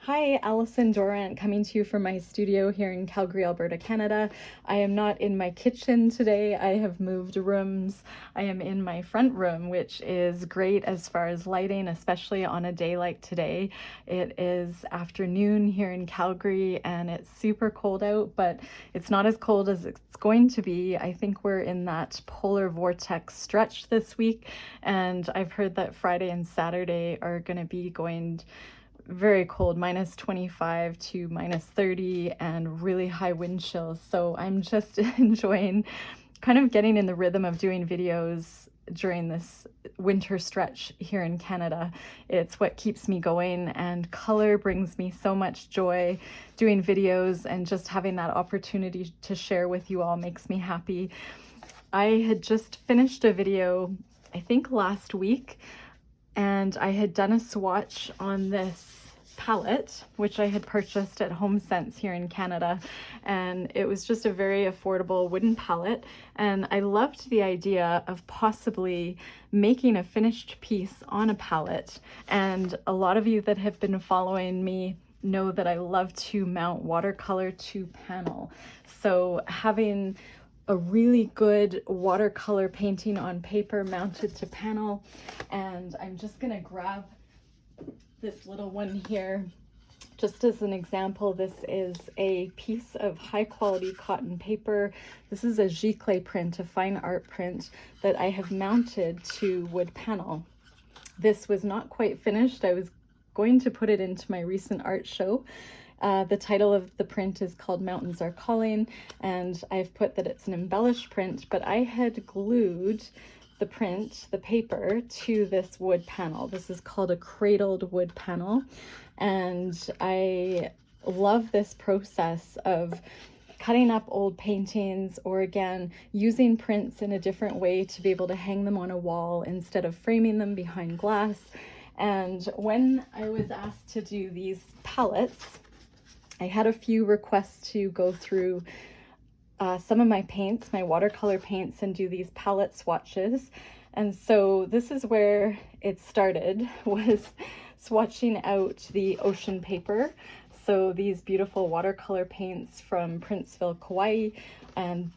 Hi, Allison Dorrant coming to you from my studio here in Calgary, Alberta, Canada. I am not in my kitchen today. I have moved rooms. I am in my front room, which is great as far as lighting, especially on a day like today. It is afternoon here in Calgary and it's super cold out, but it's not as cold as it's going to be. I think we're in that polar vortex stretch this week, and I've heard that Friday and Saturday are going to be going very cold, minus 25 to minus 30, and really high wind chills. So I'm just enjoying kind of getting in the rhythm of doing videos during this winter stretch here in Canada. It's what keeps me going, and color brings me so much joy. Doing videos and just having that opportunity to share with you all makes me happy. I had just finished a video, I think last week, and I had done a swatch on this palette, which I had purchased at Homesense here in Canada, and it was just a very affordable wooden palette, and I loved the idea of possibly making a finished piece on a palette. And a lot of you that have been following me know that I love to mount watercolor to panel, so having a really good watercolor painting on paper mounted to panel. And I'm just gonna grab this little one here just as an example. This is a piece of high quality cotton paper. This is a G.Klimt, a fine art print that I have mounted to wood panel. This was not quite finished. I was going to put it into my recent art show. The title of the print is called Mountains Are Calling, and I've put that it's an embellished print, but I had glued the print, the paper, to this wood panel. This is called a cradled wood panel, and I love this process of cutting up old paintings, or again, using prints in a different way to be able to hang them on a wall instead of framing them behind glass. And when I was asked to do these palettes, I had a few requests to go through some of my paints, my watercolor paints, and do these palette swatches. And so this is where it started, was swatching out the ocean paper. So these beautiful watercolor paints from Princeville, Kauai, and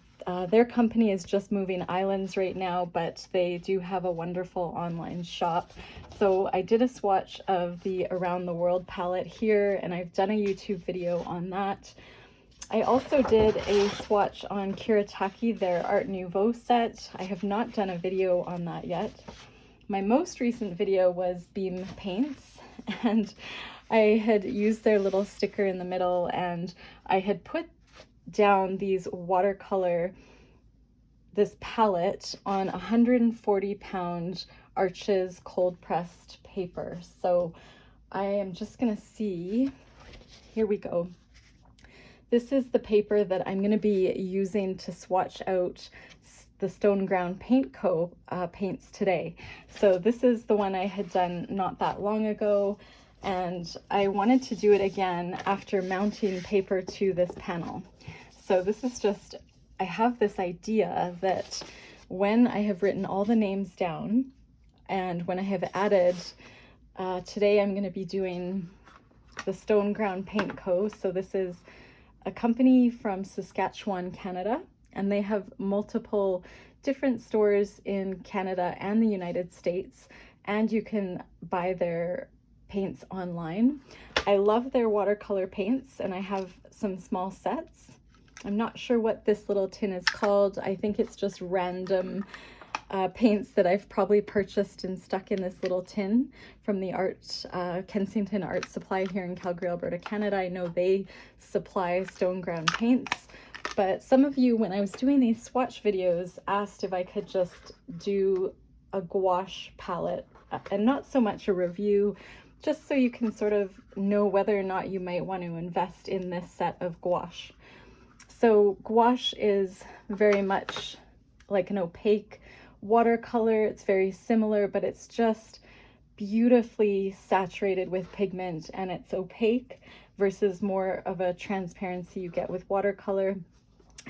their company is just moving islands right now, but they do have a wonderful online shop. So I did a swatch of the Around the World palette here, and I've done a YouTube video on that. I also did a swatch on Kiritaki, their Art Nouveau set. I have not done a video on that yet. My most recent video was Beam Paints, and I had used their little sticker in the middle, and I had put down these watercolor, this palette on 140 pound Arches cold pressed paper. So I am just gonna see, here we go. This is the paper that I'm going to be using to swatch out the Stoneground Paint Co. Paints today. So this is the one I had done not that long ago, and I wanted to do it again after mounting paper to this panel. So this is just, I have this idea that when I have written all the names down, and when I have added, today I'm going to be doing the Stoneground Paint Co. So this is a company from Saskatchewan, Canada, and they have multiple different stores in Canada and the United States, and you can buy their paints online. I love their watercolor paints, and I have some small sets. I'm not sure what this little tin is called. I think it's just random paints that I've probably purchased and stuck in this little tin from the Kensington Art Supply here in Calgary, Alberta, Canada. I know they supply Stoneground paints, but some of you, when I was doing these swatch videos, asked if I could just do a gouache palette, and not so much a review, just so you can sort of know whether or not you might want to invest in this set of gouache. So gouache is very much like an opaque watercolor. It's very similar, but it's just beautifully saturated with pigment, and it's opaque versus more of a transparency you get with watercolor.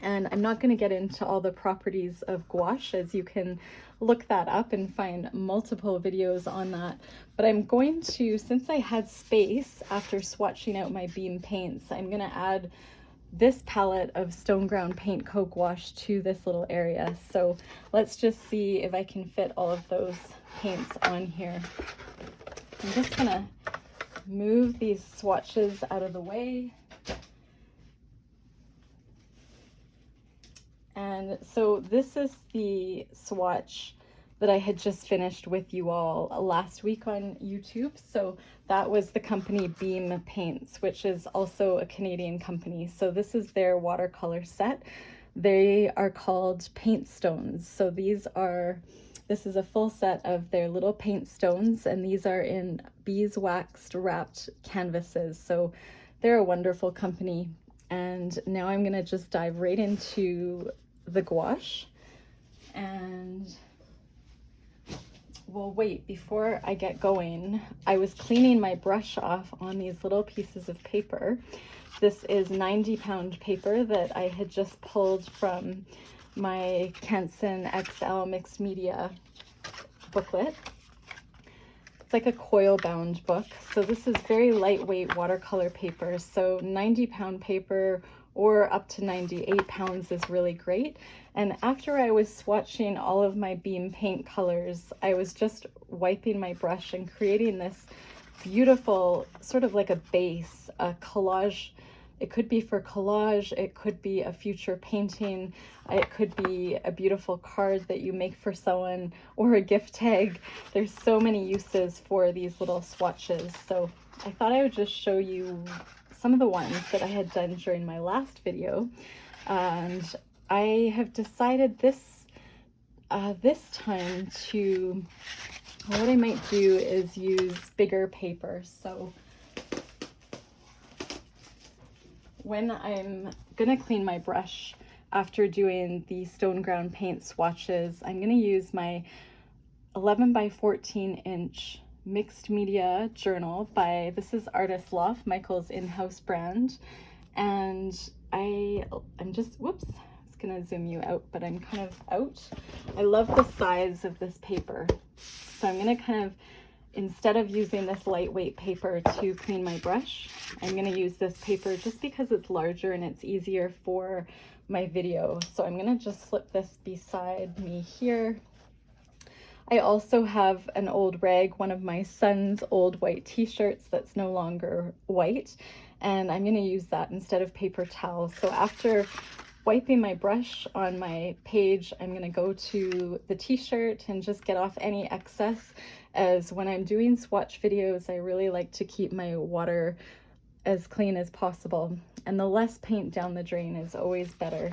And I'm not going to get into all the properties of gouache, as you can look that up and find multiple videos on that. But I'm going to, since I had space after swatching out my beam paints, I'm going to add this palette of Stoneground Paint Co gouache to this little area. So let's just see if I can fit all of those paints on here. I'm just going to move these swatches out of the way. And so this is the swatch that I had just finished with you all last week on YouTube. So that was the company Beam Paints, which is also a Canadian company. So this is their watercolor set. They are called paint stones. So this is a full set of their little paint stones, and these are in beeswax wrapped canvases. So they're a wonderful company. And now I'm gonna just dive right into the gouache. And well, wait, before I get going, I was cleaning my brush off on these little pieces of paper. This is 90-pound paper that I had just pulled from my Canson XL mixed media booklet. It's like a coil bound book. So this is very lightweight watercolor paper. So 90-pound paper or up to 98 pounds is really great. And after I was swatching all of my beam paint colors, I was just wiping my brush and creating this beautiful, sort of like a base, a collage. It could be for collage, it could be a future painting, it could be a beautiful card that you make for someone, or a gift tag. There's so many uses for these little swatches. So I thought I would just show you some of the ones that I had done during my last video. And I have decided this time to, what I might do is use bigger paper. So when I'm gonna clean my brush after doing the Stoneground Paint swatches, I'm gonna use my 11 by 14 inch mixed media journal by, this is Artist Loft, Michael's in-house brand. And I'm just, whoops, I was gonna zoom you out, but I'm kind of out. I love the size of this paper. So I'm gonna kind of, instead of using this lightweight paper to clean my brush, I'm gonna use this paper just because it's larger and it's easier for my video. So I'm gonna just slip this beside me here. I also have an old rag, one of my son's old white t-shirts that's no longer white, and I'm gonna use that instead of paper towel. So after wiping my brush on my page, I'm gonna go to the t-shirt and just get off any excess, as when I'm doing swatch videos, I really like to keep my water as clean as possible, and the less paint down the drain is always better.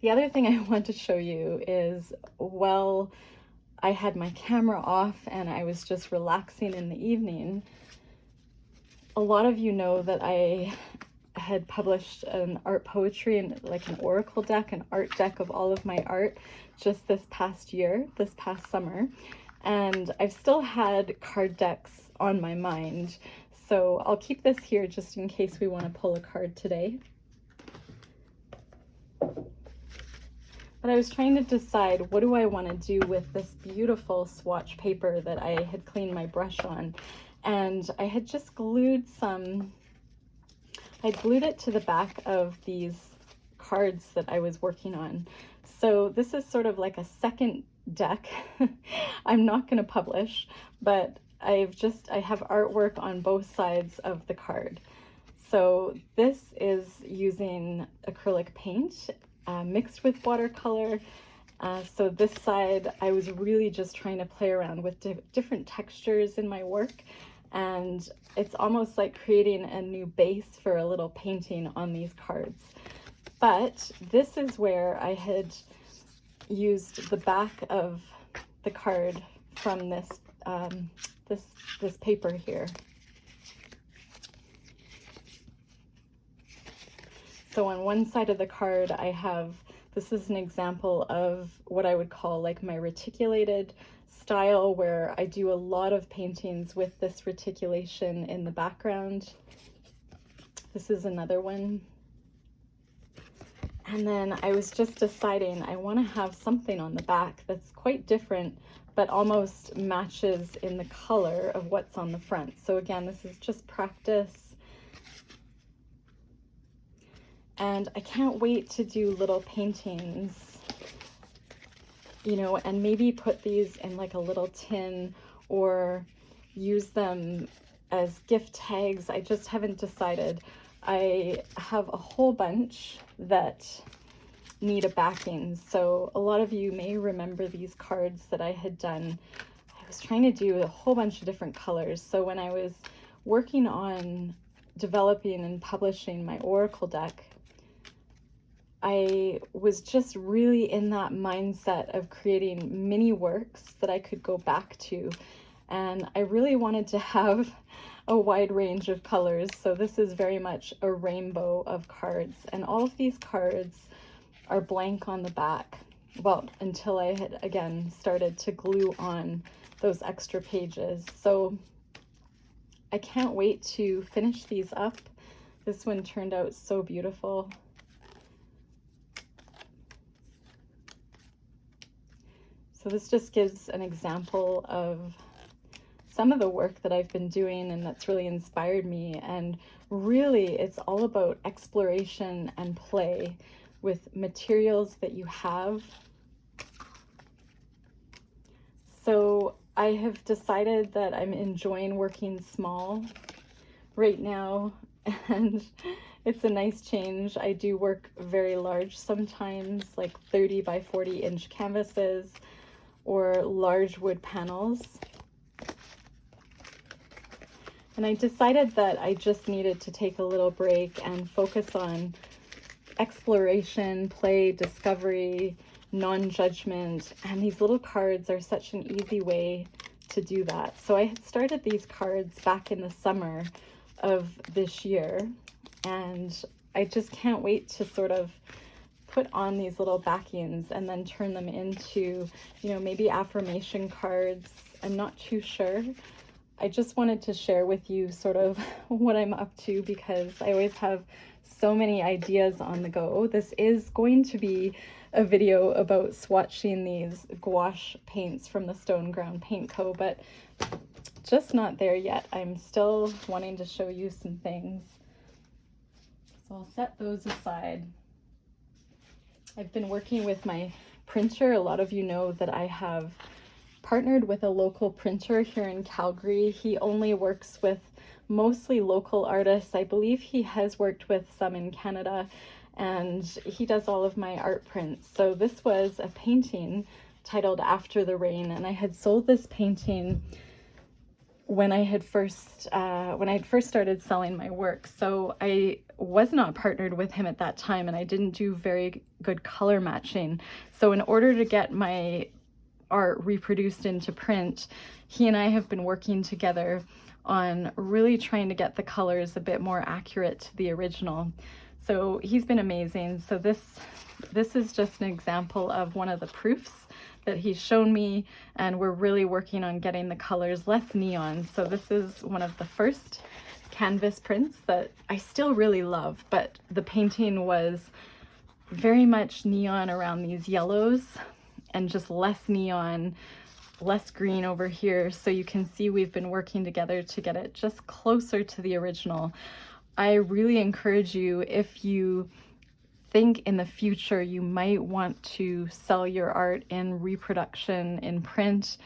The other thing I want to show you is, well, I had my camera off and I was just relaxing in the evening. A lot of you know that I had published an art poetry and like an oracle deck, an art deck of all of my art just this past year, this past summer. And I've still had card decks on my mind. So I'll keep this here just in case we want to pull a card today. But I was trying to decide, what do I want to do with this beautiful swatch paper that I had cleaned my brush on. And I had just glued I glued it to the back of these cards that I was working on. So this is sort of like a second deck. I'm not going to publish, but I have artwork on both sides of the card. So this is using acrylic paint mixed with watercolor. So this side, I was really just trying to play around with different textures in my work. And it's almost like creating a new base for a little painting on these cards. But this is where I had used the back of the card from this this paper here. So on one side of the card I have, this is an example of what I would call like my reticulated style, where I do a lot of paintings with this reticulation in the background. This is another one. And then I was just deciding I want to have something on the back that's quite different, but almost matches in the color of what's on the front. So again, this is just practice. And I can't wait to do little paintings, you know, and maybe put these in like a little tin or use them as gift tags. I just haven't decided. I have a whole bunch that need a backing. So a lot of you may remember these cards that I had done. I was trying to do a whole bunch of different colors. So when I was working on developing and publishing my Oracle deck, I was just really in that mindset of creating mini works that I could go back to. And I really wanted to have a wide range of colors. So this is very much a rainbow of cards. And all of these cards are blank on the back. Well, until I had, again, started to glue on those extra pages. So I can't wait to finish these up. This one turned out so beautiful. So this just gives an example of some of the work that I've been doing and that's really inspired me. And really, it's all about exploration and play with materials that you have. So I have decided that I'm enjoying working small right now, and it's a nice change. I do work very large sometimes, like 30 by 40 inch canvases or large wood panels. And I decided that I just needed to take a little break and focus on exploration, play, discovery, non-judgment. And these little cards are such an easy way to do that. So I had started these cards back in the summer of this year, and I just can't wait to sort of put on these little backings and then turn them into, you know, maybe affirmation cards. I'm not too sure. I just wanted to share with you sort of what I'm up to, because I always have so many ideas on the go. This is going to be a video about swatching these gouache paints from the Stoneground Paint Co, but just not there yet. I'm still wanting to show you some things. So I'll set those aside. I've been working with my printer. A lot of you know that I have partnered with a local printer here in Calgary. He only works with mostly local artists. I believe he has worked with some in Canada, and he does all of my art prints. So this was a painting titled After the Rain, and I had sold this painting when I had first started selling my work. So I was not partnered with him at that time, and I didn't do very good color matching. So in order to get my art reproduced into print, he and I have been working together on really trying to get the colors a bit more accurate to the original. So he's been amazing. So this is just an example of one of the proofs that he's shown me, and we're really working on getting the colors less neon. So this is one of the first canvas prints that I still really love, but the painting was very much neon around these yellows and just less neon, less green over here. So you can see we've been working together to get it just closer to the original. I really encourage you, if you think in the future you might want to sell your art in reproduction in print,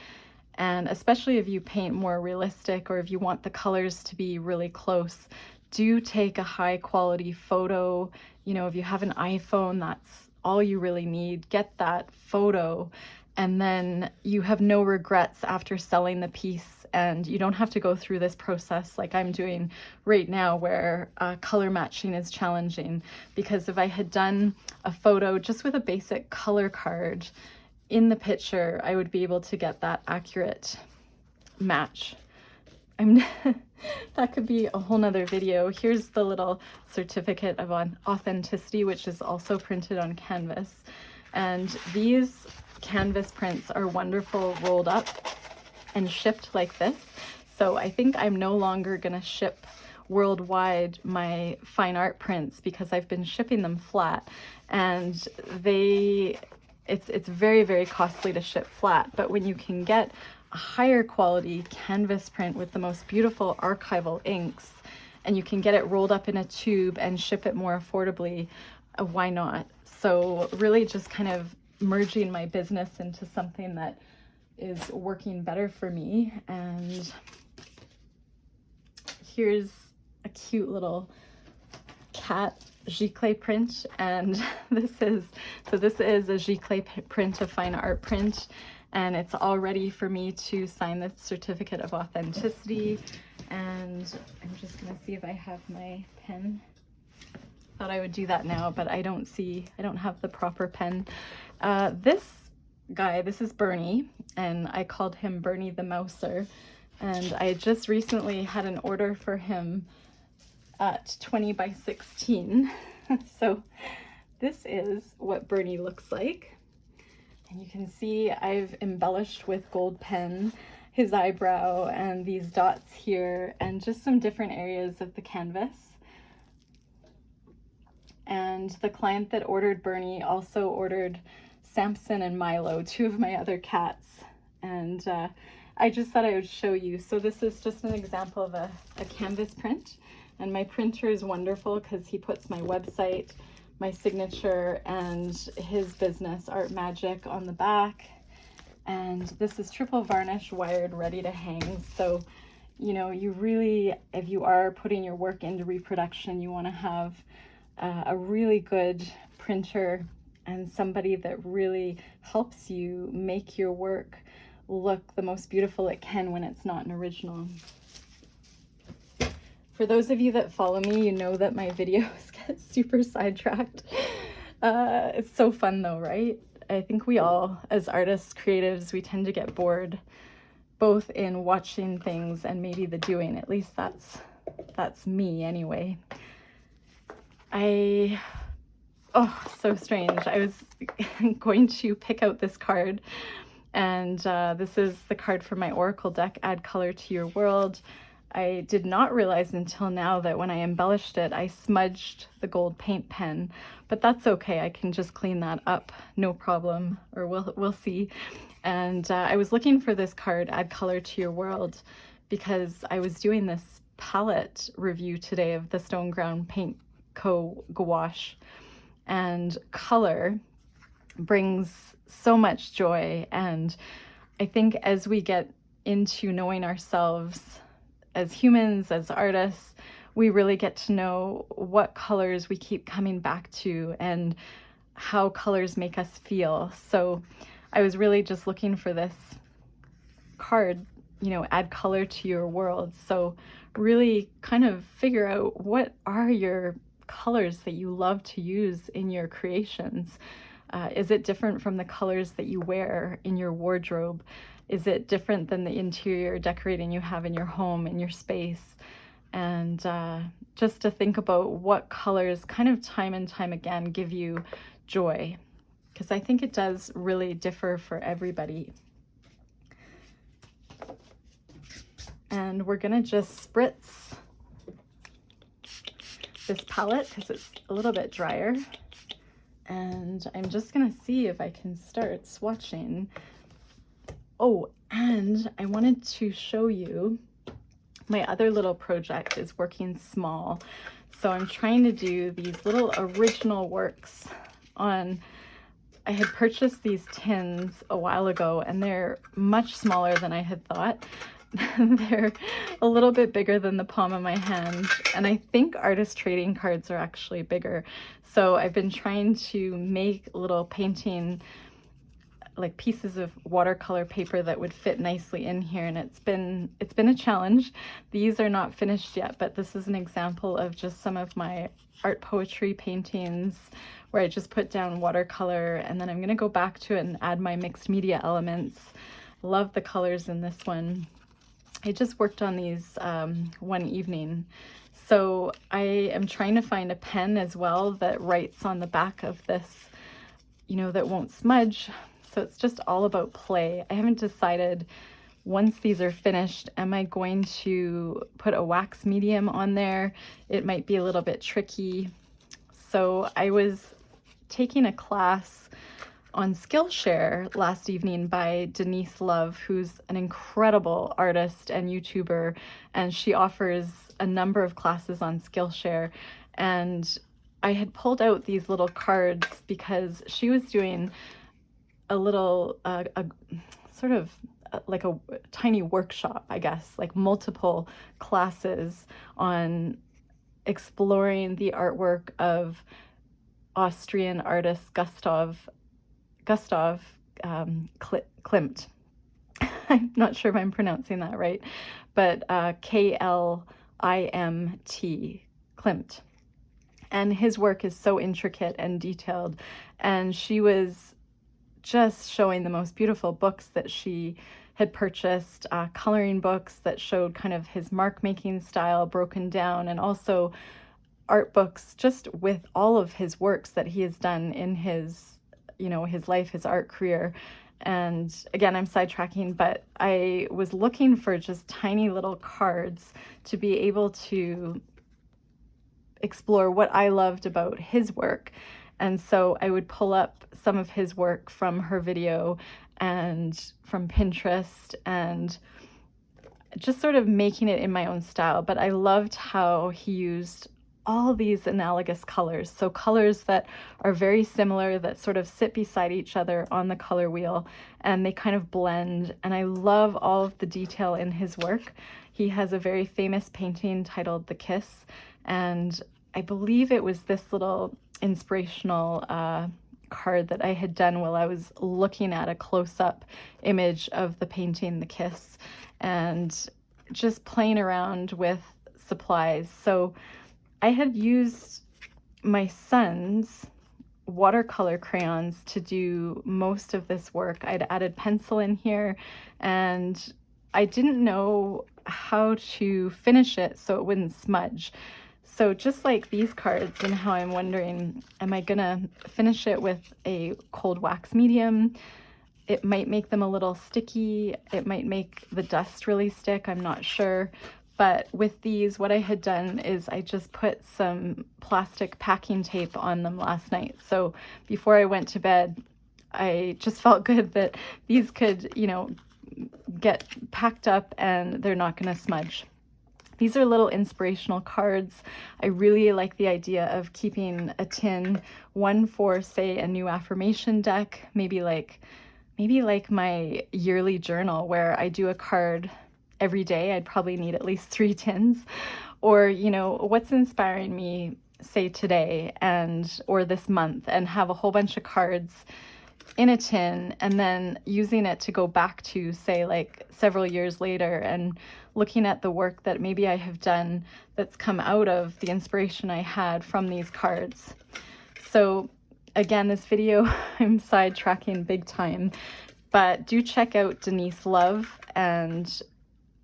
and especially if you paint more realistic or if you want the colors to be really close, do take a high quality photo. You know, if you have an iPhone, that's all you really need. Get that photo, and then you have no regrets after selling the piece, and you don't have to go through this process like I'm doing right now, where color matching is challenging. Because if I had done a photo just with a basic color card in the picture, I would be able to get that accurate match. That could be a whole nother video. Here's the little certificate of authenticity, which is also printed on canvas. And these canvas prints are wonderful rolled up and shipped like this. So I think I'm no longer gonna ship worldwide my fine art prints because I've been shipping them flat, and it's very, very costly to ship flat. But when you can get a higher quality canvas print with the most beautiful archival inks, and you can get it rolled up in a tube and ship it more affordably, why not? So really just kind of merging my business into something that is working better for me. And here's a cute little cat G.Klimt print, and this is a G.Klimt print, a fine art print, and it's all ready for me to sign the certificate of authenticity. And I'm just gonna see if I have my pen. Thought I would do that now, but I don't have the proper pen. This guy, this is Bernie, and I called him Bernie the Mouser, and I just recently had an order for him at 20 by 16. So this is what Bernie looks like. And you can see I've embellished with gold pen his eyebrow and these dots here and just some different areas of the canvas. And the client that ordered Bernie also ordered Samson and Milo, two of my other cats. And I just thought I would show you. So this is just an example of a canvas print. And my printer is wonderful because he puts my website, my signature, and his business, Art Magic, on the back. And this is triple varnish, wired, ready to hang. So, you know, you really, if you are putting your work into reproduction, you want to have a really good printer and somebody that really helps you make your work look the most beautiful it can when it's not an original. For those of you that follow me, you know that my videos get super sidetracked. It's so fun though, right? I think we all, as artists, creatives, we tend to get bored, both in watching things and maybe the doing. At least that's me anyway. Oh, so strange. I was going to pick out this card, and this is the card for my Oracle deck, Add Color to Your World. I did not realize until now that when I embellished it, I smudged the gold paint pen, but that's okay. I can just clean that up, no problem, or we'll see. And I was looking for this card, Add Color to Your World, because I was doing this palette review today of the Stoneground Paint Co gouache, and color brings so much joy. And I think as we get into knowing ourselves as humans, as artists, we really get to know what colors we keep coming back to and how colors make us feel. So I was really just looking for this card, you know, add color to your world. So really kind of figure out what are your colors that you love to use in your creations. Is it different from the colors that you wear in your wardrobe? Is it different than the interior decorating you have in your home, in your space? And just to think about what colors kind of time and time again give you joy, because I think it does really differ for everybody. And we're gonna just spritz this palette because it's a little bit drier. And I'm just gonna see if I can start swatching. Oh, and I wanted to show you my other little project is working small. So I'm trying to do these little original works on, I had purchased these tins a while ago and they're much smaller than I had thought. They're a little bit bigger than the palm of my hand, and I think artist trading cards are actually bigger. So I've been trying to make little painting, like pieces of watercolor paper that would fit nicely in here, and it's been a challenge. These are not finished yet, but this is an example of just some of my art poetry paintings where I just put down watercolor, and then I'm gonna go back to it and add my mixed media elements. Love the colors in this one. I just worked on these one evening. So I am trying to find a pen as well that writes on the back of this, you know, that won't smudge. So it's just all about play. I haven't decided once these are finished, am I going to put a wax medium on there? It might be a little bit tricky. So I was taking a class on Skillshare last evening by Denise Love, who's an incredible artist and YouTuber, and she offers a number of classes on Skillshare. And I had pulled out these little cards because she was doing a little, sort of like a tiny workshop, I guess, like multiple classes on exploring the artwork of Austrian artist Gustav Klimt. I'm not sure if I'm pronouncing that right, but Klimt, Klimt. And his work is so intricate and detailed. And she was just showing the most beautiful books that she had purchased, coloring books that showed kind of his mark making style broken down, and also art books just with all of his works that he has done in his, his life, his art career. And again, I'm sidetracking, but I was looking for just tiny little cards to be able to explore what I loved about his work. And so I would pull up some of his work from her video and from Pinterest, and just sort of making it in my own style. But I loved how he used all these analogous colors. So colors that are very similar, that sort of sit beside each other on the color wheel, and they kind of blend. And I love all of the detail in his work. He has a very famous painting titled The Kiss, and I believe it was this little inspirational card that I had done while I was looking at a close-up image of the painting The Kiss, and just playing around with supplies. So I had used my son's watercolor crayons to do most of this work. I'd added pencil in here, and I didn't know how to finish it so it wouldn't smudge. So just like these cards, and how I'm wondering, am I gonna finish it with a cold wax medium? It might make them a little sticky. It might make the dust really stick, I'm not sure. But with these, what I had done is I just put some plastic packing tape on them last night. So before I went to bed, I just felt good that these could, get packed up and they're not gonna smudge. These are little inspirational cards. I really like the idea of keeping a tin, one for, say, a new affirmation deck, maybe like my yearly journal where I do a card every day. I'd probably need at least 3 tins. Or, what's inspiring me, say today or this month, and have a whole bunch of cards in a tin, and then using it to go back to, say, like several years later, and looking at the work that maybe I have done that's come out of the inspiration I had from these cards. So again, this video, I'm sidetracking big time, but do check out Denise Love, and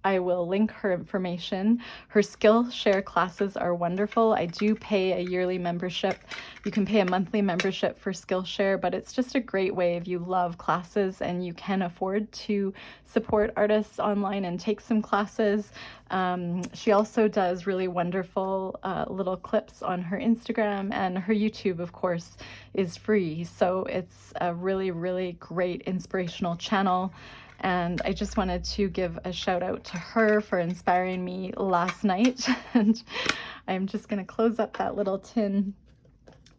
I will link her information. Her Skillshare classes are wonderful. I do pay a yearly membership. You can pay a monthly membership for Skillshare, but it's just a great way if you love classes and you can afford to support artists online and take some classes. She also does really wonderful little clips on her Instagram, and her YouTube, of course, is free. So it's a really, really great inspirational channel. And I just wanted to give a shout out to her for inspiring me last night. And I'm just going to close up that little tin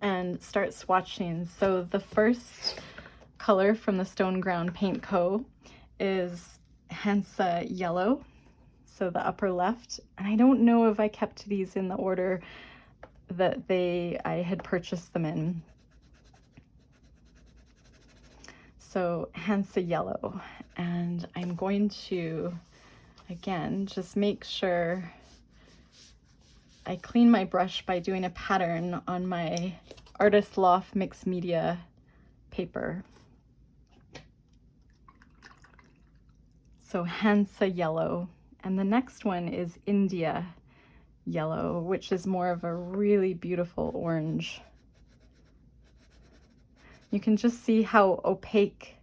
and start swatching. So the first color from the Stoneground Paint Co. is Hansa Yellow, so the upper left. And I don't know if I kept these in the order that I had purchased them in. So Hansa Yellow, and I'm going to, again, just make sure I clean my brush by doing a pattern on my Artist Loft mixed media paper. So Hansa Yellow, and the next one is India Yellow, which is more of a really beautiful orange. You can just see how opaque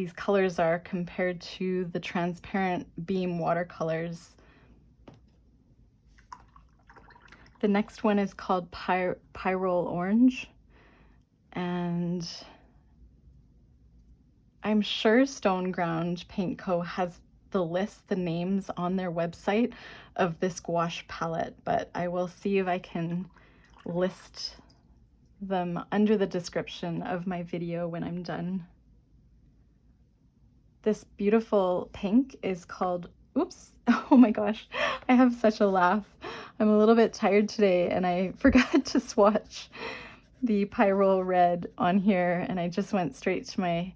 these colors are compared to the transparent beam watercolors. The next one is called Pyrrole Orange, and I'm sure Stoneground Paint Co. has the names on their website of this gouache palette, but I will see if I can list them under the description of my video when I'm done. This beautiful pink is called, oops, oh my gosh, I have such a laugh. I'm a little bit tired today and I forgot to swatch the Pyrrole Red on here, and I just went straight to my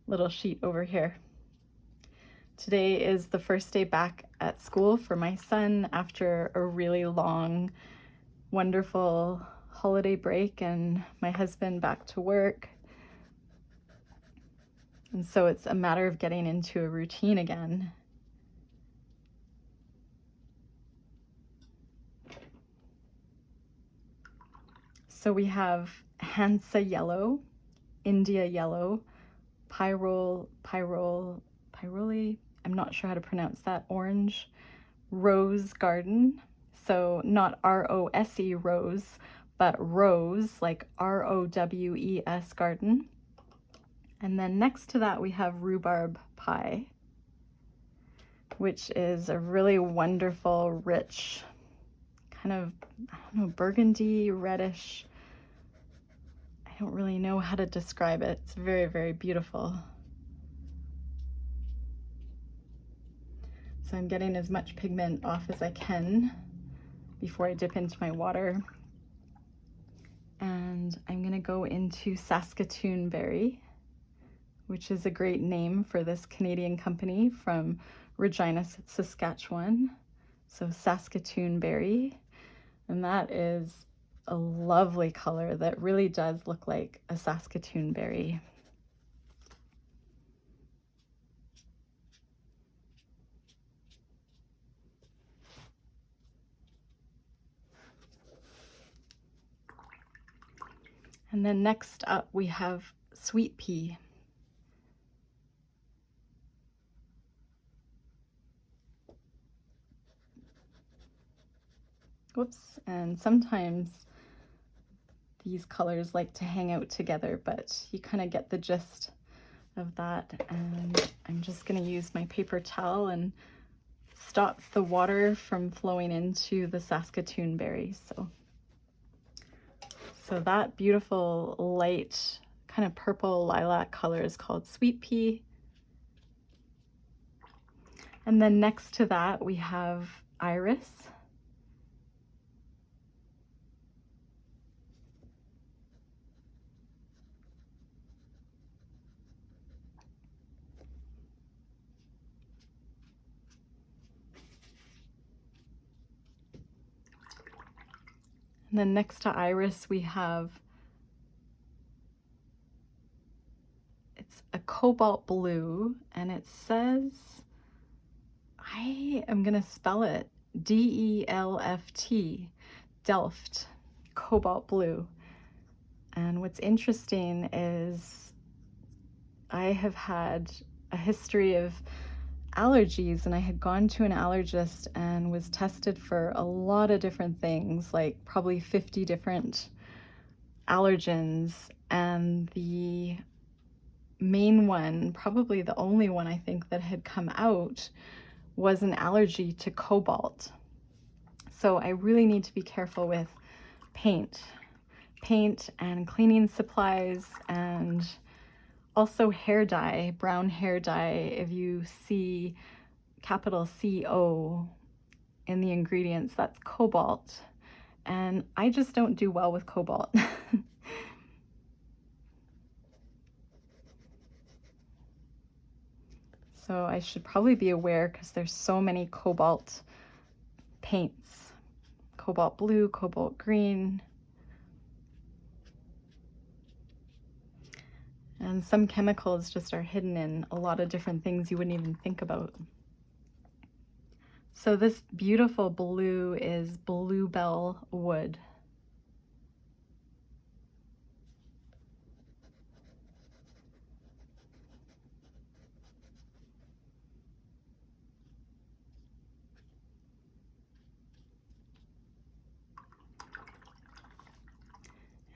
little sheet over here. Today is the first day back at school for my son after a really long, wonderful holiday break, and my husband back to work. And so it's a matter of getting into a routine again. So we have Hansa Yellow, India Yellow, Pyrrole, I'm not sure how to pronounce that, Orange, Rose Garden, so not R-O-S-E rose, but rose, like R-O-W-E-S garden. And then next to that we have Rhubarb Pie, which is a really wonderful, rich, kind of, I don't know, burgundy, reddish. I don't really know how to describe it. It's very, very beautiful. So I'm getting as much pigment off as I can before I dip into my water. And I'm gonna go into Saskatoon Berry, which is a great name for this Canadian company from Regina, Saskatchewan. So Saskatoon Berry, and that is a lovely color that really does look like a Saskatoon berry. And then next up we have Sweet Pea. Whoops, and sometimes these colors like to hang out together, but you kind of get the gist of that. And I'm just going to use my paper towel and stop the water from flowing into the Saskatoon berry. So that beautiful light kind of purple lilac color is called Sweet Pea. And then next to that we have Iris. And then next to Iris we have, it's a cobalt blue, and it says, I am gonna spell it, D-E-L-F-T, Delft, cobalt blue. And what's interesting is I have had a history of allergies, and I had gone to an allergist and was tested for a lot of different things, like probably 50 different allergens, and the main one, probably the only one I think that had come out, was an allergy to cobalt. So I really need to be careful with paint and cleaning supplies, and also hair dye, brown hair dye. If you see capital C-O in the ingredients, that's cobalt. And I just don't do well with cobalt. So I should probably be aware, because there's so many cobalt paints. Cobalt blue, cobalt green. And some chemicals just are hidden in a lot of different things you wouldn't even think about. So this beautiful blue is Bluebell Wood.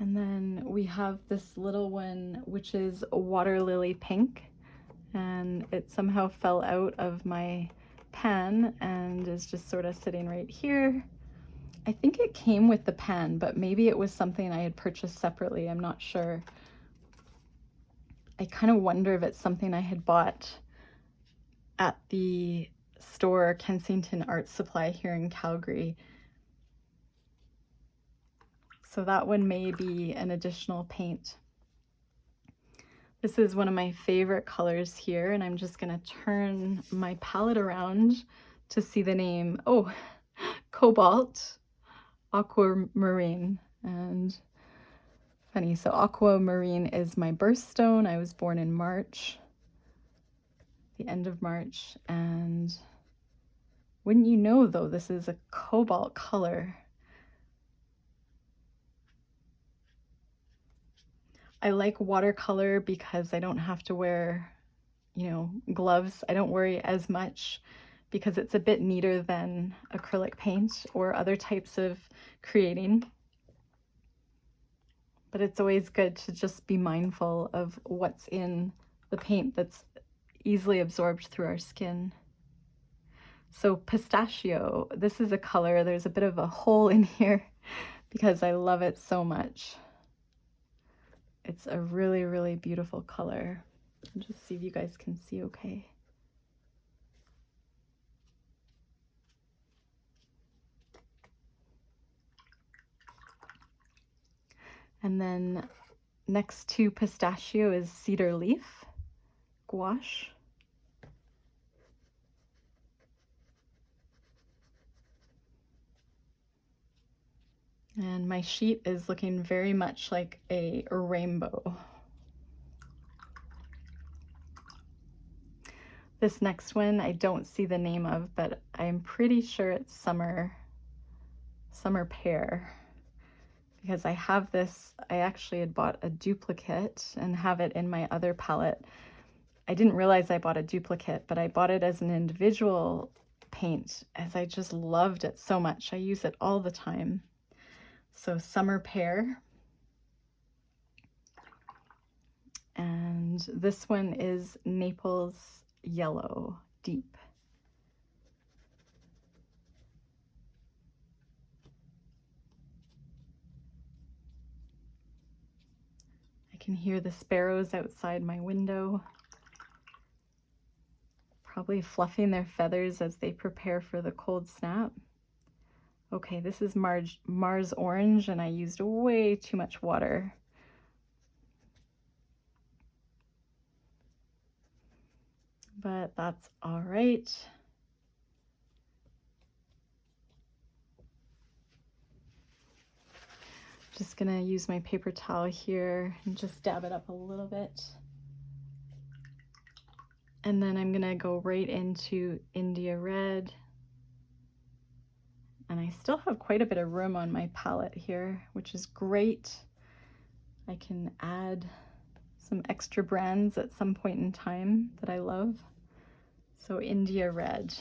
And then we have this little one, which is Water Lily Pink, and it somehow fell out of my pan and is just sort of sitting right here. I think it came with the pan, but maybe it was something I had purchased separately. I'm not sure. I kind of wonder if it's something I had bought at the store Kensington Art Supply here in Calgary. So that one may be an additional paint. This is one of my favorite colors here, and I'm just gonna turn my palette around to see the name. Oh, Cobalt Aquamarine. And funny, so aquamarine is my birthstone. I was born in March, the end of March, and wouldn't you know though, this is a cobalt color. I like watercolor because I don't have to wear, you know, gloves. I don't worry as much because it's a bit neater than acrylic paint or other types of creating. But it's always good to just be mindful of what's in the paint that's easily absorbed through our skin. So pistachio, this is a color, there's a bit of a hole in here because I love it so much. It's a really, really beautiful color. I'll just see if you guys can see okay. And then next to pistachio is cedar leaf gouache. And my sheet is looking very much like a rainbow. This next one I don't see the name of, but I'm pretty sure it's Summer Pear, because I have this, I actually had bought a duplicate and have it in my other palette. I didn't realize I bought a duplicate, but I bought it as an individual paint as I just loved it so much. I use it all the time. So Summer Pear. And this one is Naples Yellow Deep. I can hear the sparrows outside my window, probably fluffing their feathers as they prepare for the cold snap. Okay, this is Mars Orange, and I used way too much water. But that's all right. Just gonna use my paper towel here and just dab it up a little bit. And then I'm gonna go right into India Red. And I still have quite a bit of room on my palette here, which is great. I can add some extra brands at some point in time that I love. So India Red.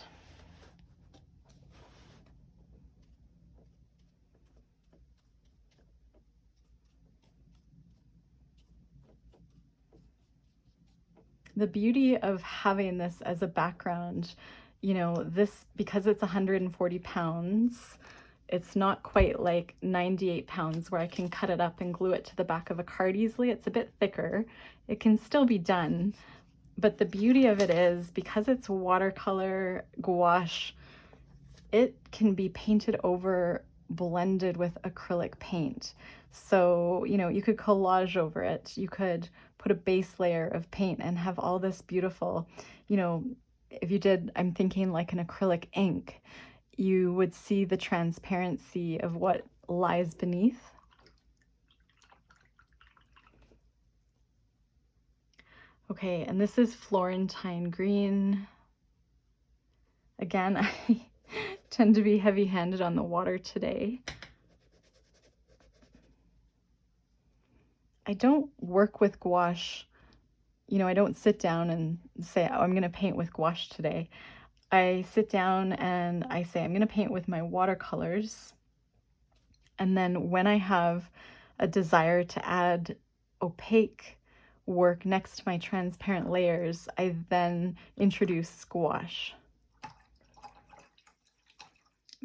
The beauty of having this as a background, you know, this, because it's 140 pounds, it's not quite like 98 pounds where I can cut it up and glue it to the back of a card easily. It's a bit thicker. It can still be done. But the beauty of it is, because it's watercolor gouache, it can be painted over, blended with acrylic paint. So, you know, you could collage over it. You could put a base layer of paint and have all this beautiful, you know, if you did, I'm thinking like an acrylic ink, you would see the transparency of what lies beneath. Okay, and this is Florentine Green. Again, I tend to be heavy-handed on the water today. I don't work with gouache, you know, I don't sit down and say, oh, I'm going to paint with gouache today. I sit down and I say, I'm going to paint with my watercolors. And then when I have a desire to add opaque work next to my transparent layers, I then introduced gouache,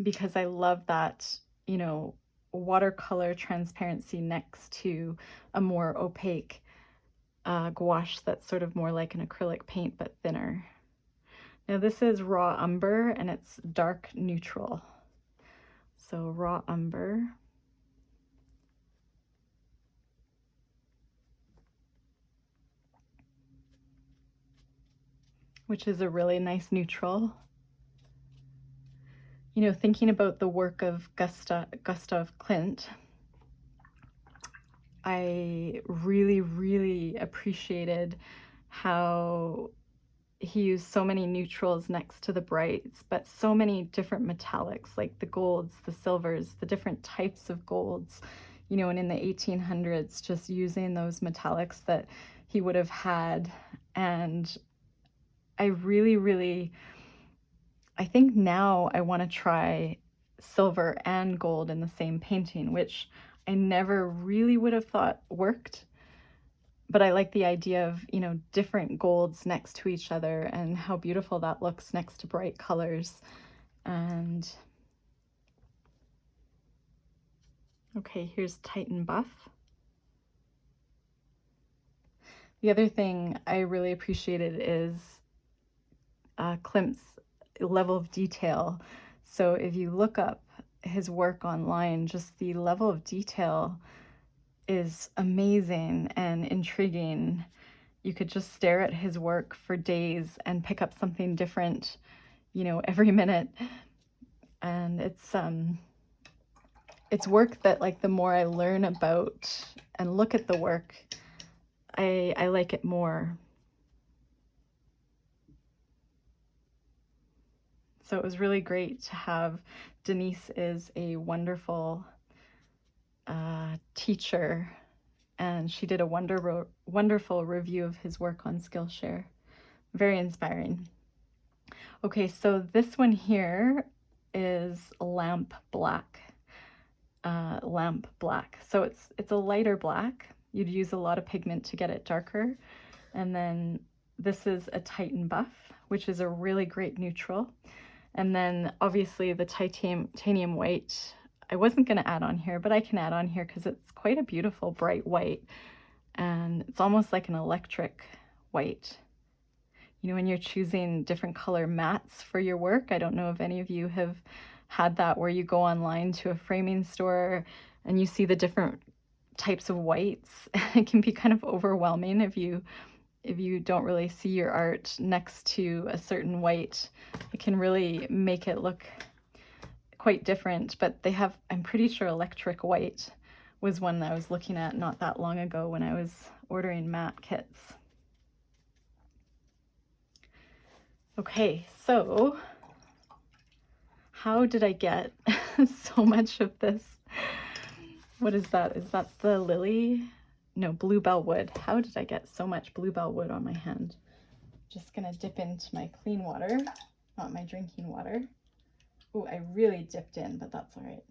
because I love that, you know, watercolor transparency next to a more opaque gouache that's sort of more like an acrylic paint but thinner. Now this is raw umber and it's dark neutral. So raw umber. Which is a really nice neutral. You know, thinking about the work of Gustav Klimt, I really appreciated how he used so many neutrals next to the brights, but so many different metallics, like the golds, the silvers, the different types of golds, you know, and in the 1800s, just using those metallics that he would have had. And I really, I think now I want to try silver and gold in the same painting, which I never really would have thought worked. But I like the idea of, you know, different golds next to each other and how beautiful that looks next to bright colors. And okay, here's Titan Buff. The other thing I really appreciated is Klimt's level of detail. So if you look up his work online, just the level of detail is amazing and intriguing. You could just stare at his work for days and pick up something different, you know, every minute. And it's work that, like, the more I learn about and look at the work, I like it more. So it was really great to have. Denise is a wonderful teacher, and she did a wonderful review of his work on Skillshare. Very inspiring. Okay, so this one here is lamp black. So it's a lighter black. You'd use a lot of pigment to get it darker. And then this is a Titan Buff, which is a really great neutral. And then obviously the titanium white, I wasn't going to add on here, but I can add on here because it's quite a beautiful bright white. And it's almost like an electric white. You know, when you're choosing different color mattes for your work, I don't know if any of you have had that, where you go online to a framing store and you see the different types of whites. It can be kind of overwhelming if you don't really see your art next to a certain white. It can really make it look quite different, but they have, I'm pretty sure electric white was one that I was looking at not that long ago when I was ordering matte kits. Okay, so how did I get so much of this? What is that? Is that the lily? No, bluebell wood. How did I get so much bluebell wood on my hand? Just gonna dip into my clean water, not my drinking water. Oh, I really dipped in, but that's all right.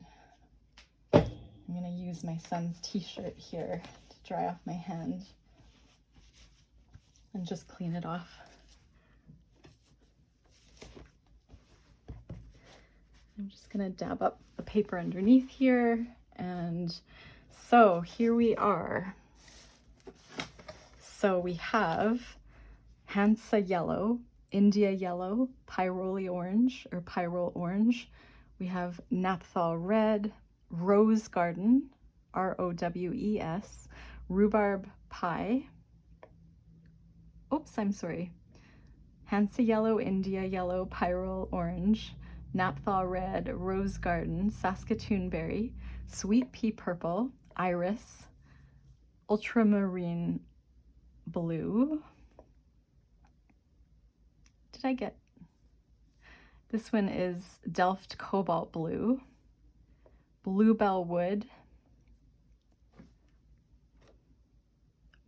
I'm gonna use my son's t-shirt here to dry off my hand and just clean it off. I'm just gonna dab up the paper underneath here. And so here we are. So we have Hansa yellow, India yellow, pyrrole orange or pyrrole orange. We have Naphthol red, rose garden, ROWES, rhubarb pie. Oops, I'm sorry. Hansa yellow, India yellow, pyrrole orange, Naphthol red, rose garden, Saskatoon berry, sweet pea purple, iris, ultramarine blue. Did I get? This one is Delft cobalt blue, bluebell wood,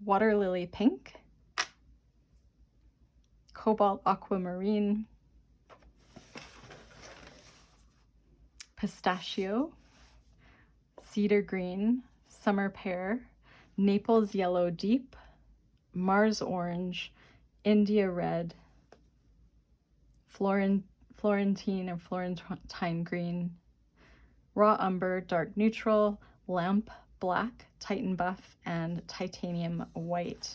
water lily pink, cobalt aquamarine, pistachio, cedar green, Summer Pear, Naples Yellow Deep, Mars Orange, India Red, Florentine or Florentine Green, Raw Umber Dark Neutral, Lamp Black, Titan Buff, and Titanium White.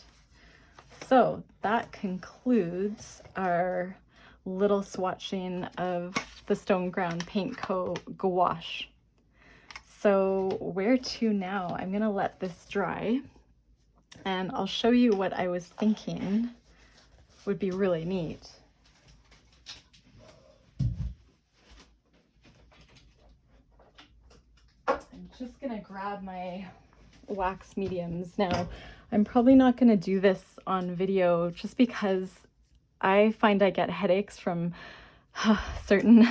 So that concludes our little swatching of the Stoneground Paint Co. gouache. So where to now? I'm gonna let this dry and I'll show you what I was thinking would be really neat. I'm just gonna grab my wax mediums now. I'm probably not gonna do this on video just because I find I get headaches from certain,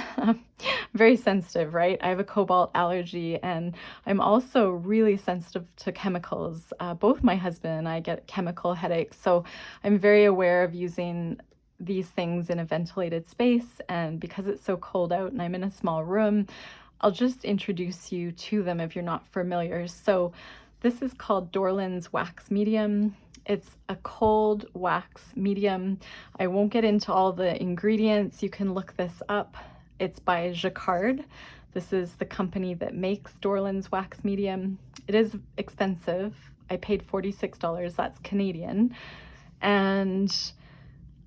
very sensitive, right? I have a cobalt allergy and I'm also really sensitive to chemicals. Both my husband and I get chemical headaches, so I'm very aware of using these things in a ventilated space, and because it's so cold out and I'm in a small room, I'll just introduce you to them if you're not familiar. So this is called Dorland's Wax Medium. It's a cold wax medium. I won't get into all the ingredients. You can look this up. It's by G.Klimt. This is the company that makes Dorland's Wax Medium. It is expensive. I paid $46, that's Canadian. And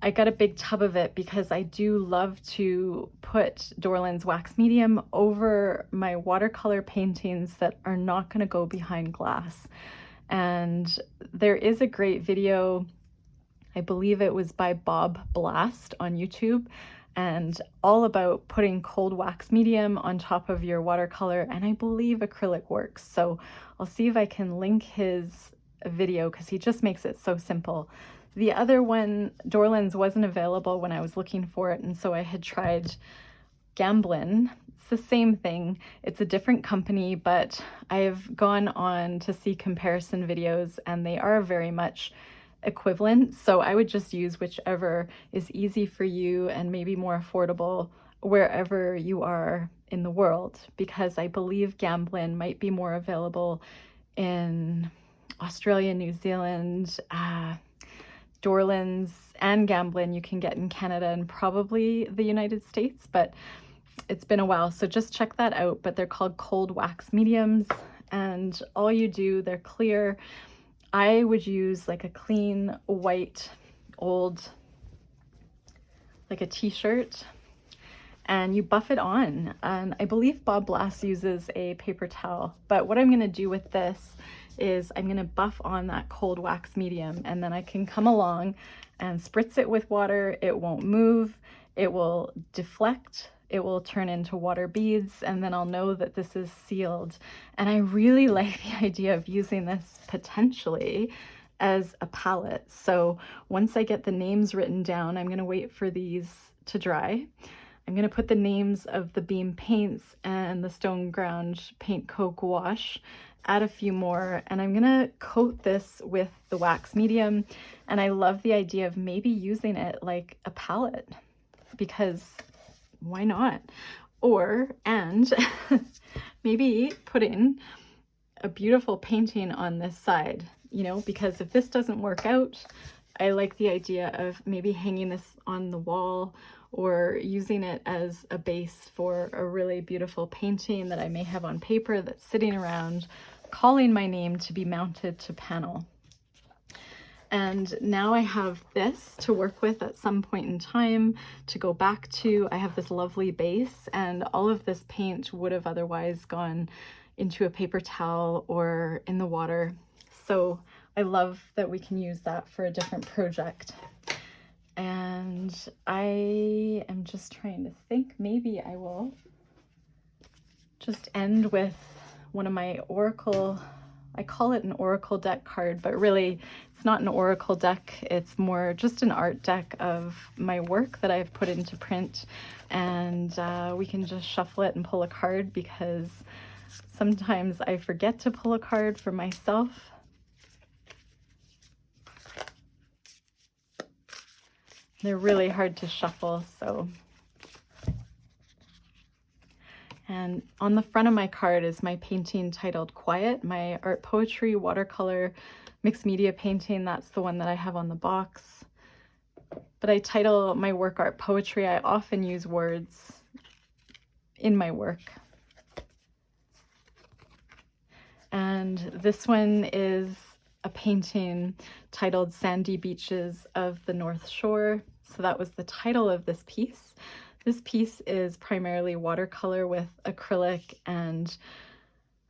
I got a big tub of it because I do love to put Dorland's Wax Medium over my watercolor paintings that are not going to go behind glass. And there is a great video, I believe it was by Bob Blast on YouTube, and all about putting cold wax medium on top of your watercolor, and I believe acrylic works. So I'll see if I can link his video because he just makes it so simple. The other one, Dorland's, wasn't available when I was looking for it, and so I had tried Gamblin. It's the same thing. It's a different company, but I've gone on to see comparison videos and they are very much equivalent. So I would just use whichever is easy for you and maybe more affordable wherever you are in the world, because I believe Gamblin might be more available in Australia, New Zealand, Dorland's and Gamblin you can get in Canada and probably the United States, but it's been a while, so just check that out. But they're called cold wax mediums, and all you do, they're clear. I would use like a clean white old, like a t-shirt, and you buff it on. And I believe Bob Blast uses a paper towel, but what I'm going to do with this is I'm going to buff on that cold wax medium, and then I can come along and spritz it with water. It won't move, it will deflect, it will turn into water beads, and then I'll know that this is sealed. And I really like the idea of using this potentially as a palette. So once I get the names written down, I'm going to wait for these to dry. I'm going to put the names of the Beam Paints and the Stoneground Paint Co. gouache, add a few more, and I'm going to coat this with the wax medium. And I love the idea of maybe using it like a palette, because why not? And maybe putting a beautiful painting on this side, you know, because if this doesn't work out, I like the idea of maybe hanging this on the wall or using it as a base for a really beautiful painting that I may have on paper that's sitting around, calling my name to be mounted to panel. And now I have this to work with at some point in time to go back to. I have this lovely base, and all of this paint would have otherwise gone into a paper towel or in the water. So I love that we can use that for a different project. And I am just trying to think, maybe I will just end with one of my Oracle, I call it an Oracle deck card, but really it's not an Oracle deck. It's more just an art deck of my work that I've put into print. And we can just shuffle it and pull a card, because sometimes I forget to pull a card for myself. They're really hard to shuffle, so. And on the front of my card is my painting titled Quiet, my art poetry watercolor mixed media painting. That's the one that I have on the box. But I title my work art poetry. I often use words in my work. And this one is a painting titled Sandy Beaches of the North Shore. So that was the title of this piece. This piece is primarily watercolor with acrylic, and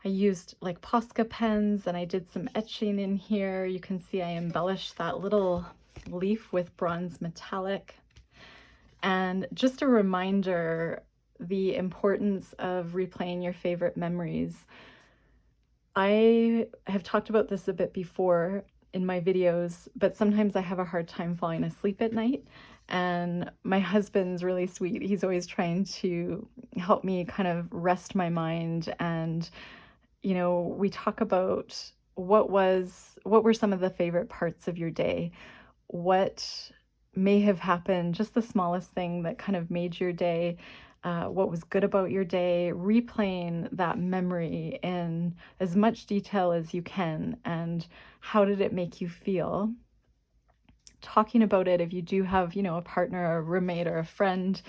I used like Posca pens, and I did some etching in here. You can see I embellished that little leaf with bronze metallic. And just a reminder, the importance of replaying your favorite memories. I have talked about this a bit before in my videos, but sometimes I have a hard time falling asleep at night. And my husband's really sweet. He's always trying to help me kind of rest my mind. And, you know, we talk about what were some of the favorite parts of your day? What may have happened, just the smallest thing that kind of made your day, what was good about your day, replaying that memory in as much detail as you can, and how did it make you feel? Talking about it, if you do have, you know, a partner or a roommate or a friend,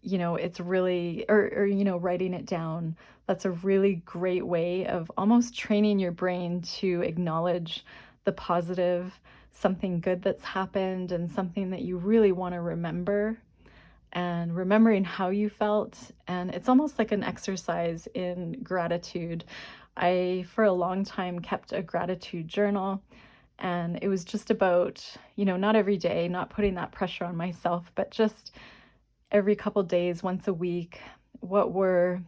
you know, it's really, or you know, writing it down. That's a really great way of almost training your brain to acknowledge the positive, something good that's happened, and something that you really want to remember, and remembering how you felt. And it's almost like an exercise in gratitude. I, for a long time, kept a gratitude journal. And it was just about, you know, not every day, not putting that pressure on myself, but just every couple days, once a week, what were,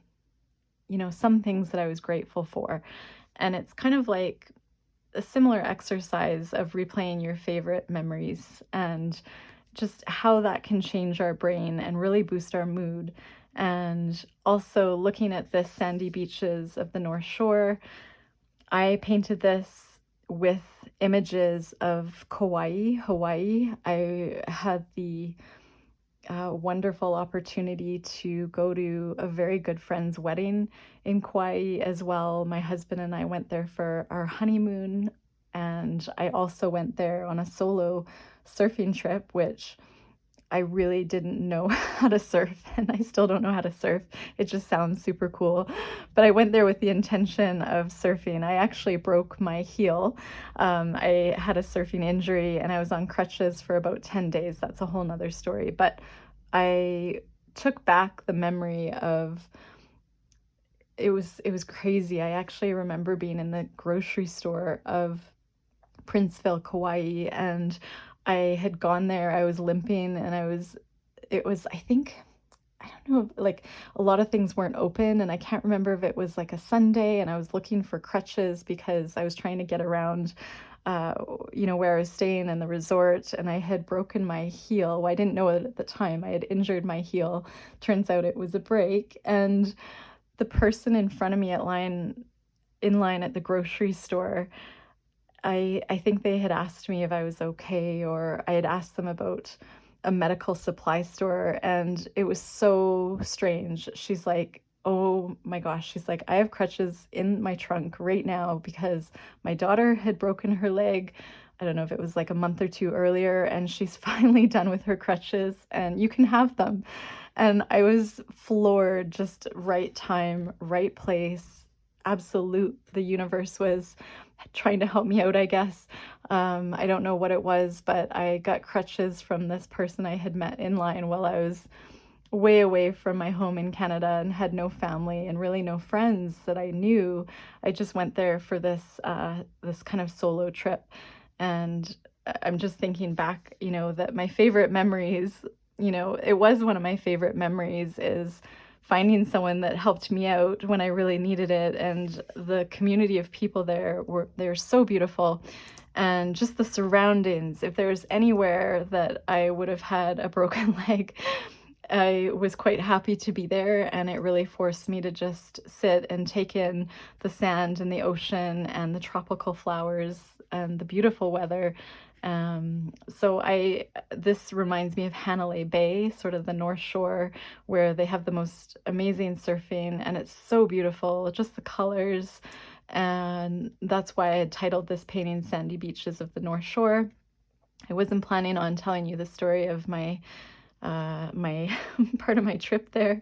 you know, some things that I was grateful for. And it's kind of like a similar exercise of replaying your favorite memories, and just how that can change our brain and really boost our mood. And also looking at the sandy beaches of the North Shore, I painted this with images of Kauai, Hawaii. I had the wonderful opportunity to go to a very good friend's wedding in Kauai as well. My husband and I went there for our honeymoon, and I also went there on a solo surfing trip, which I really didn't know how to surf, and I still don't know how to surf. It just sounds super cool. But I went there with the intention of surfing. I actually broke my heel. I had a surfing injury, and I was on crutches for about 10 days. That's a whole nother story. But I took back the memory of, it was crazy. I actually remember being in the grocery store of Princeville, Kauai, and I had gone there. I was limping, and I think, I don't know, like a lot of things weren't open, and I can't remember if it was like a Sunday, and I was looking for crutches because I was trying to get around, you know, where I was staying in the resort, and I had broken my heel. Well, I didn't know it at the time. I had injured my heel. Turns out it was a break, and the person in front of me in line at the grocery store, I think they had asked me if I was okay, or I had asked them about a medical supply store, and it was so strange. She's like, oh my gosh, she's like, I have crutches in my trunk right now because my daughter had broken her leg. I don't know if it was like a month or two earlier, and she's finally done with her crutches, and you can have them. And I was floored, just right time, right place. Absolute, the universe was trying to help me out, I guess. I don't know what it was, but I got crutches from this person I had met in line while I was way away from my home in Canada and had no family and really no friends that I knew. I just went there for this kind of solo trip. And I'm just thinking back, you know, that my favorite memories, you know, it was one of my favorite memories is finding someone that helped me out when I really needed it. And the community of people there they're so beautiful. And just the surroundings, if there's anywhere that I would have had a broken leg, I was quite happy to be there, and it really forced me to just sit and take in the sand and the ocean and the tropical flowers and the beautiful weather. So this reminds me of Hanalei Bay, sort of the North Shore, where they have the most amazing surfing, and it's so beautiful, just the colors. And that's why I had titled this painting Sandy Beaches of the North Shore. I wasn't planning on telling you the story of my part of my trip there,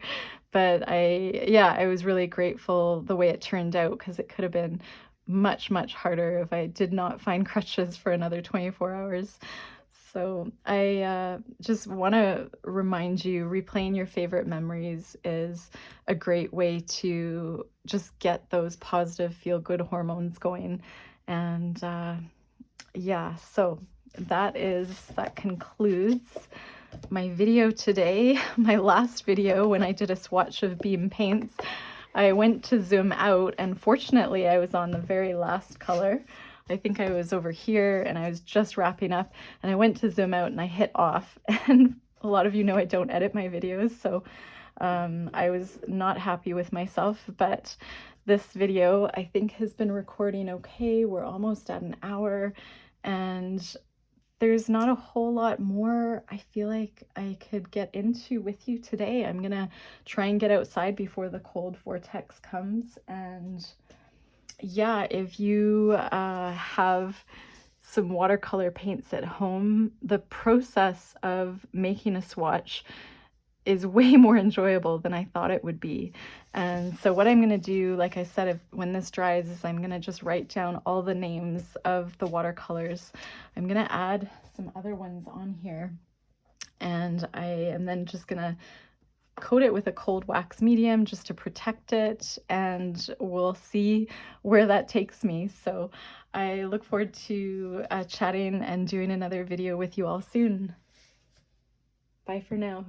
but I was really grateful the way it turned out, because it could have been much, much harder if I did not find crutches for another 24 hours. So I just want to remind you, replaying your favorite memories is a great way to just get those positive feel-good hormones going. And yeah, so that concludes my video today. My last video, when I did a swatch of beam paints, I went to zoom out, and fortunately I was on the very last color. I think I was over here and I was just wrapping up, and I went to zoom out and I hit off. And a lot of you know I don't edit my videos, so I was not happy with myself, but this video I think has been recording okay. We're almost at an hour, and there's not a whole lot more I feel like I could get into with you today. I'm gonna try and get outside before the cold vortex comes. And yeah, if you have some watercolor paints at home, the process of making a swatch is way more enjoyable than I thought it would be. And so what I'm going to do, like I said, when this dries, is I'm going to just write down all the names of the watercolors. I'm going to add some other ones on here, and I am then just going to coat it with a cold wax medium just to protect it, and we'll see where that takes me. So I look forward to chatting and doing another video with you all soon. Bye for now.